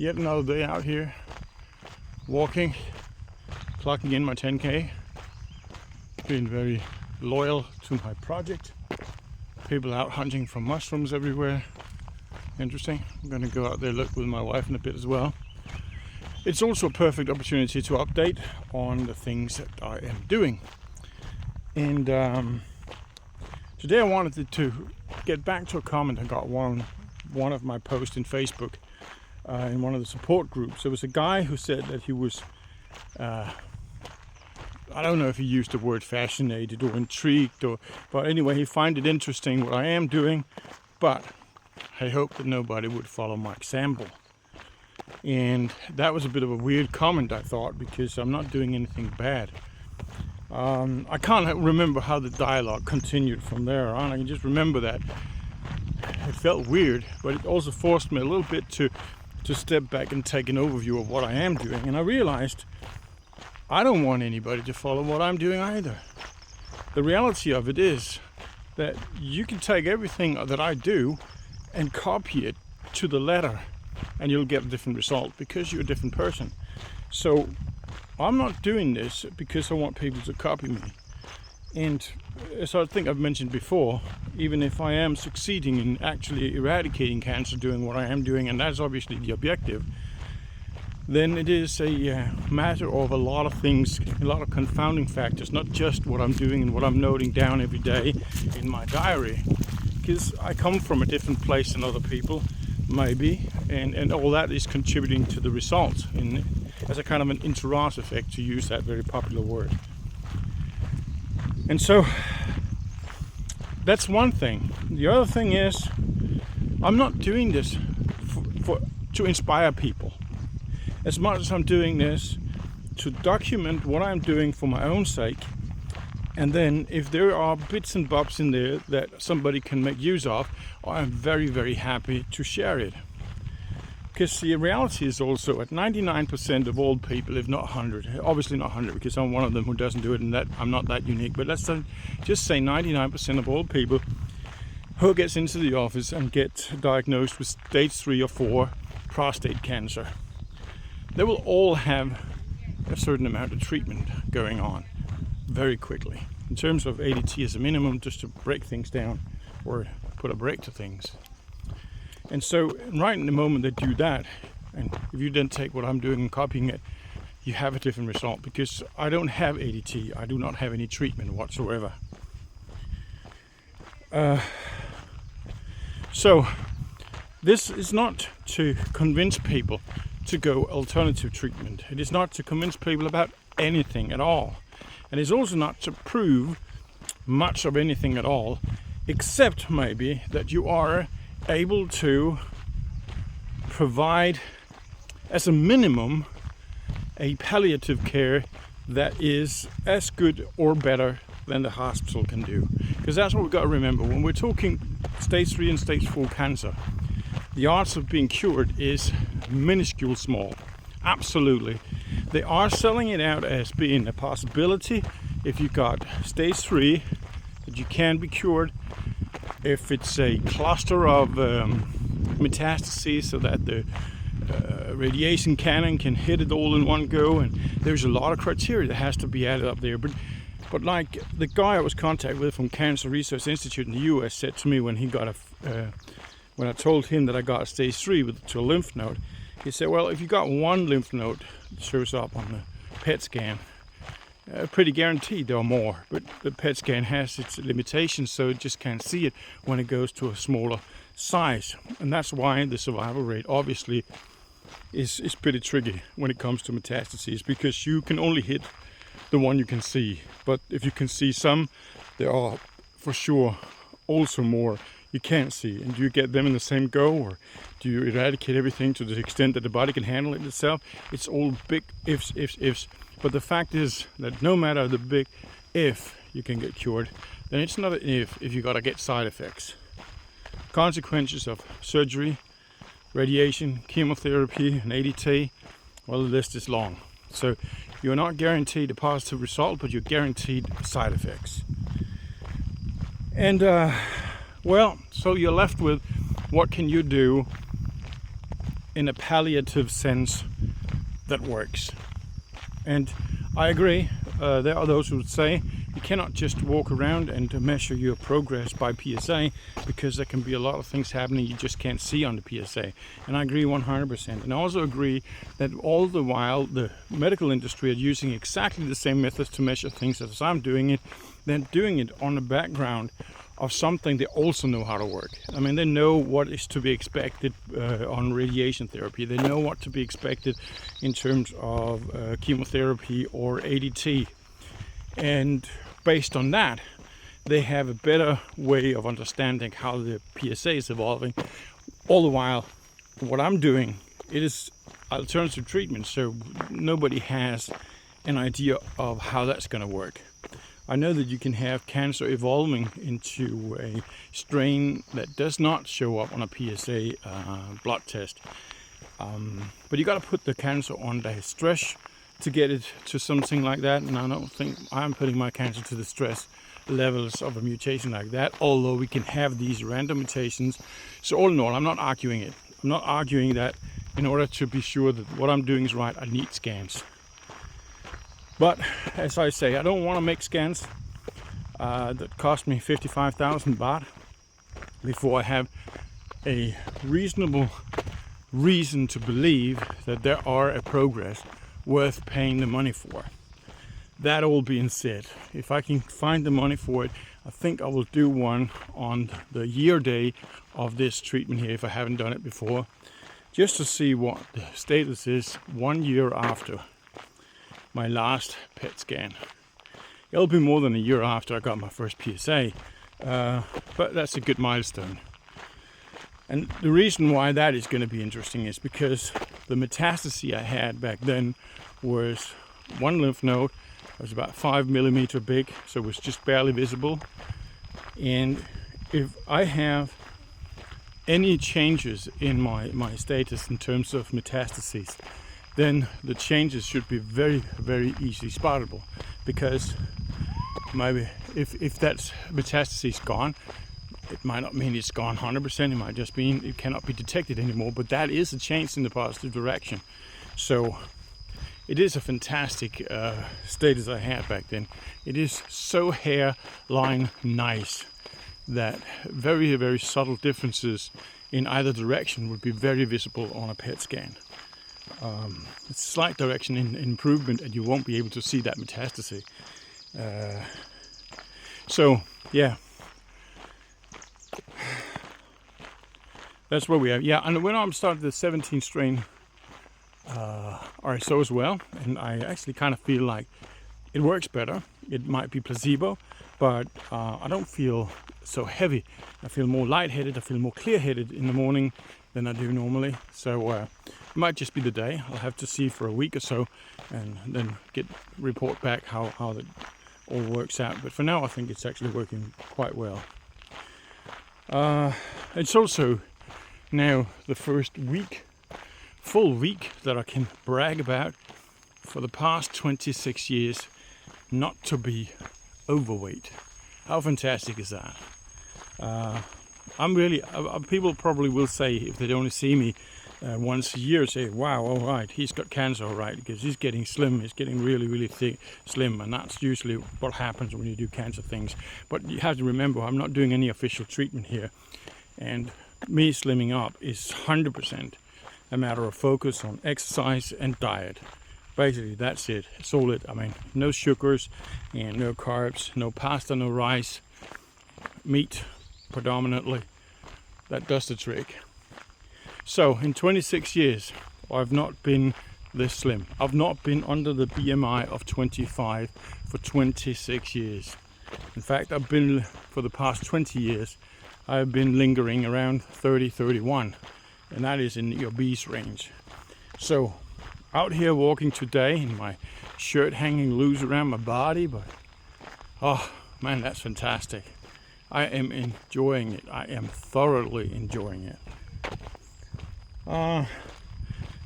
Yet another day out here, walking, clocking in my 10K, being very loyal to my project. People out hunting for mushrooms everywhere. Interesting. I'm going to go out there look with my wife in a bit as well. It's also a perfect opportunity to update on the things that I am doing. And today I wanted to get back to a comment I got one of my posts in Facebook. In one of the support groups, there was a guy who said that he was, I don't know if he used the word fascinated or intrigued, but anyway, he find it interesting what I am doing, but I hope that nobody would follow my example. And that was a bit of a weird comment, I thought, because I'm not doing anything bad. I can't remember how the dialogue continued from there on. I can just remember that it felt weird, but it also forced me a little bit to step back and take an overview of what I am doing. And I realized I don't want anybody to follow what I'm doing either. The reality of it is that you can take everything that I do and copy it to the letter and you'll get a different result because you're a different person. So I'm not doing this because I want people to copy me. And as I think I've mentioned before, even if I am succeeding in actually eradicating cancer, doing what I am doing, and that's obviously the objective, then it is a matter of a lot of things, a lot of confounding factors, not just what I'm doing and what I'm noting down every day in my diary. Because I come from a different place than other people, maybe, and all that is contributing to the results as a kind of an entourage effect, to use that very popular word. And so that's one thing. The other thing is, I'm not doing this to inspire people as much as I'm doing this to document what I'm doing for my own sake. And then if there are bits and bobs in there that somebody can make use of, I'm very, very happy to share it. Because the reality is also at 99% of all people, if not 100, obviously not 100 because I'm one of them who doesn't do it and that I'm not that unique, but let's just say 99% of all people who gets into the office and get diagnosed with stage 3 or 4 prostate cancer, they will all have a certain amount of treatment going on very quickly. In terms of ADT as a minimum, just to break things down or put a break to things. And so right in the moment they do that, and if you then take what I'm doing and copying it, you have a different result, because I don't have ADT. I do not have any treatment whatsoever. So this is not to convince people to go alternative treatment. It is not to convince people about anything at all. And it's also not to prove much of anything at all, except maybe that you are able to provide, as a minimum, a palliative care that is as good or better than the hospital can do. Because that's what we've got to remember. When we're talking stage 3 and stage 4 cancer, the odds of being cured is minuscule small. Absolutely. They are selling it out as being a possibility if you got stage 3, that you can be cured. If it's a cluster of metastases, so that the radiation cannon can hit it all in one go, and there's a lot of criteria that has to be added up there. But like the guy I was contacted with from Cancer Research Institute in the US said to me when he got when I told him that I got a stage 3 to a lymph node, he said, well, if you got one lymph node that shows up on the PET scan, pretty guaranteed there are more, but the PET scan has its limitations, so it just can't see it when it goes to a smaller size. And that's why the survival rate obviously is pretty tricky when it comes to metastases, because you can only hit the one you can see. But if you can see some, there are for sure also more you can't see. And do you get them in the same go, or do you eradicate everything to the extent that the body can handle it itself? It's all big ifs. But the fact is that no matter the big if you can get cured, then it's not an if you gotta get side effects. Consequences of surgery, radiation, chemotherapy, and ADT, well, the list is long. So you're not guaranteed a positive result, but you're guaranteed side effects. And well, so you're left with what can you do in a palliative sense that works. And I agree, there are those who would say you cannot just walk around and measure your progress by PSA, because there can be a lot of things happening you just can't see on the PSA. And I agree 100%. And I also agree that all the while the medical industry are using exactly the same methods to measure things as I'm doing it. They're doing it on the background of something they also know how to work. I mean, they know what is to be expected on radiation therapy. They know what to be expected in terms of chemotherapy or ADT. And based on that, they have a better way of understanding how the PSA is evolving. All the while, what I'm doing, it is alternative treatment, so nobody has an idea of how that's going to work. I know that you can have cancer evolving into a strain that does not show up on a PSA blood test. But you got to put the cancer under stress to get it to something like that. And I don't think I'm putting my cancer to the stress levels of a mutation like that, although we can have these random mutations. So all in all, I'm not arguing it. I'm not arguing that in order to be sure that what I'm doing is right, I need scans. But as I say, I don't want to make scans that cost me 55,000 baht before I have a reasonable reason to believe that there are a progress worth paying the money for. That all being said, if I can find the money for it, I think I will do one on the year day of this treatment here if I haven't done it before, just to see what the status is 1 year after my last PET scan. It'll be more than a year after I got my first PSA, but that's a good milestone. And the reason why that is going to be interesting is because the metastasis I had back then was one lymph node. It was about 5 millimeter big, so it was just barely visible. And if I have any changes in my status in terms of metastases, then the changes should be very, very easily spottable. Because maybe if that metastasis is gone, it might not mean it's gone 100%, it might just mean it cannot be detected anymore, but that is a change in the positive direction. So it is a fantastic status I had back then. It is so hairline nice that very, very subtle differences in either direction would be very visible on a PET scan. It's a slight direction in improvement and you won't be able to see that metastasis. So yeah, that's where we are. Yeah, and when I'm starting the 17 strain RSO as well, and I actually kind of feel like it works better. It might be placebo, but I don't feel so heavy. I feel more lightheaded, I feel more clear-headed in the morning than I do normally. So it might just be the day. I'll have to see for a week or so and then report back how it all works out. But for now I think it's actually working quite well. It's also now the first full week that I can brag about for the past 26 years not to be overweight. How fantastic is that? I'm really, people probably will say, if they only see me once a year, say, wow, all right, he's got cancer, all right, because he's getting slim, he's getting really, really thick, slim, and that's usually what happens when you do cancer things. But you have to remember, I'm not doing any official treatment here, and me slimming up is 100% a matter of focus on exercise and diet. Basically, that's it. It's all it. I mean, no sugars and no carbs, no pasta, no rice, meat predominantly. That does the trick. So, in 26 years, I've not been this slim. I've not been under the BMI of 25 for 26 years. In fact, I've been, for the past 20 years, I've been lingering around 30, 31, and that is in the obese range. So, out here walking today in my shirt hanging loose around my body, but oh man, that's fantastic. I am enjoying it. I am thoroughly enjoying it.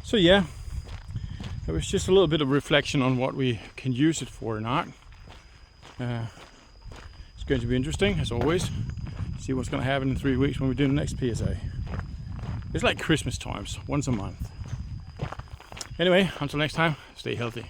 So yeah, it was just a little bit of reflection on what we can use it for or not. It's going to be interesting, as always. See what's going to happen in 3 weeks when we do the next PSA. It's like Christmas times, once a month. Anyway, until next time, stay healthy.